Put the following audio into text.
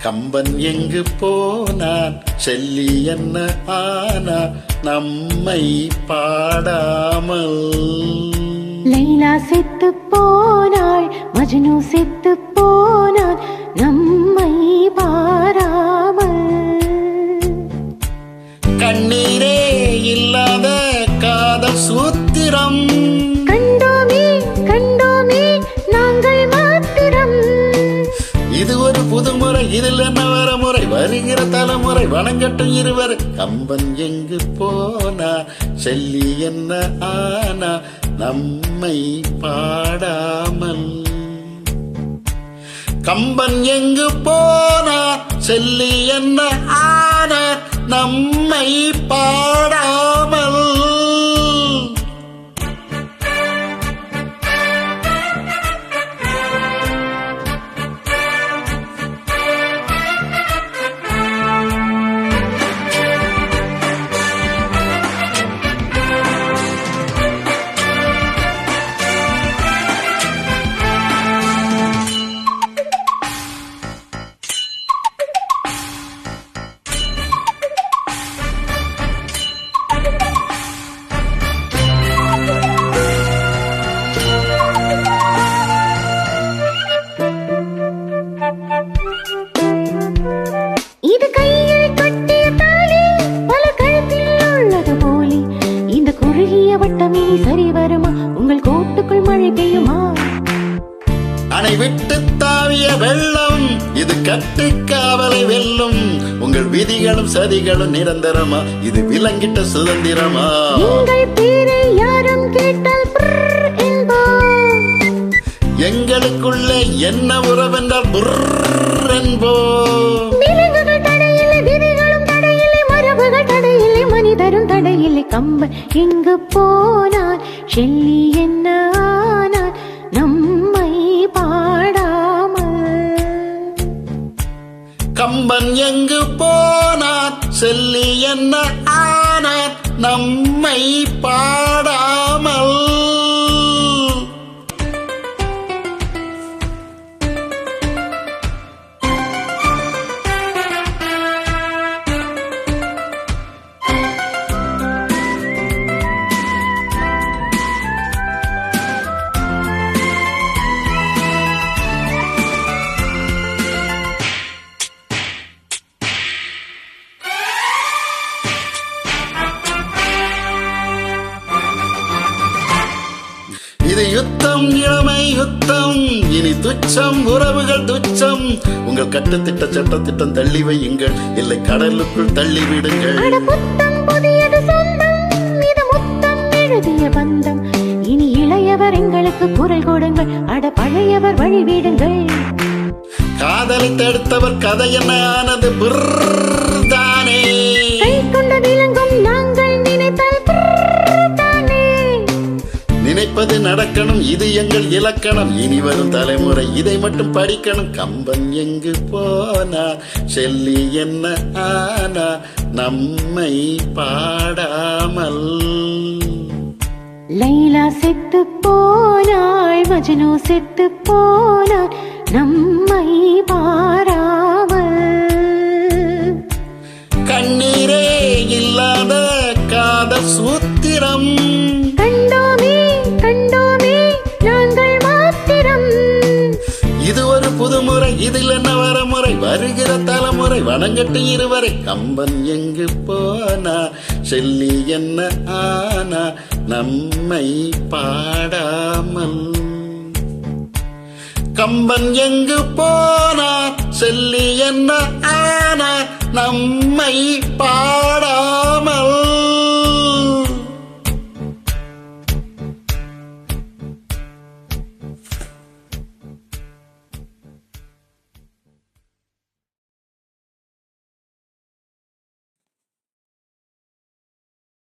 கம்பன் எங்கு போனான், செல்லி என்ன ஆனா நம்மை பாடாமல். லைலா செத்து போனாள், மஜ்னு செத்து போனான் நம்மை பாராமல். கண்ணீரே இல்லாத காதல் சூத்திரம் கண்டோமே கண்டோமே நாங்கள் மாத்திரம். இது ஒரு புதுமுறை, இதில் என்ன வரமுறை, வருகிற தலைமுறை வணங்கட்டும் இருவர். கம்பன் எங்கு போனா, செல்லி என்ன ஆனா நம்மை பாடாமல். கம்பன் எங்கு போனா, செல்லி என்ன ஆனா நம்மை பாடாமல். இது கையில் கட்டிய தாலி, பல கழுத்தில் உள்ளது போலி. இந்த குறுகிய வட்டமே சரி வருமா, உங்கள் கோட்டுக்குள் மழை பெய்யுமா? அணை விட்டு தாவிய வெள்ளம் இது கட்டு காவலை வெல்லும். உங்கள் விதிகளும் சதிகளும் நிரந்தரமா, இது விலங்கிட்ட சுதந்திரமா? உங்கள் பேரை யாரும் கேட்டால் என்போம். எங்களுக்குள்ளே என்ன உறவென்றால் என்போம். விலங்குகள் தடையில்லை, விதிகளும் தடையில்லை, மரபுகள் தடையில்லை, மனிதரும் தடையில்லை. கம்பன் எங்கு போனான், செல்லி என்ன ஆனான் நம்மை பாடாமல். கம்பன் எங்கு போனான், செல்லி என்ன ஆனான் நம்மை பாடாமல். இது யுத்தம், இளமை யுத்தம், இனி துச்சம், உறவுகள் துச்சம். உங்கள் கட்டுத்திட்ட சட்டத்திட்டம் தள்ளி வையுங்கள், இல்லை கடலுக்குள் தள்ளி விடுங்கள். புத்தம் புதியது சொந்தம், இது முத்தம் எழுதிய பந்தம். இனி இளையவர் எங்களுக்கு குரல் கொடுங்கள், அட பழையவர் வழிவிடுங்கள். காதலை தடுத்தவர் கதை என்ன ஆனது தானே. கை கொண்ட விலங்கும் நாங்கள் நினைத்தால் தானே. நினைப்பது நடக்கணும், இது எங்கள் இலக்கணம். இனி வரும் தலைமுறை இதை மட்டும் படிக்கணும். கம்பன் எங்கு போனா, செல்லி என்ன ஆனா நம்மை பாடாமல். லைலா செத்து போனாள், மஜ்னு செத்து போனாள் நம்மை பாராமல். கண்ணீரே இல்லாத காதல் சூத்திரம் கண்டோமே கண்டோமே நாங்கள் மாத்திரம். இது ஒரு புதுமுறை, இதில் என்ன வரமுறை, வருகிற தலைமுறை வணங்கட்டு இருவரை. கம்பன் எங்கு போனா, செல்லி என்ன ஆனா நம்மை பாடாமல். கம்பன் எங்கு போனா, செல்லி என்ன ஆனா நம்மை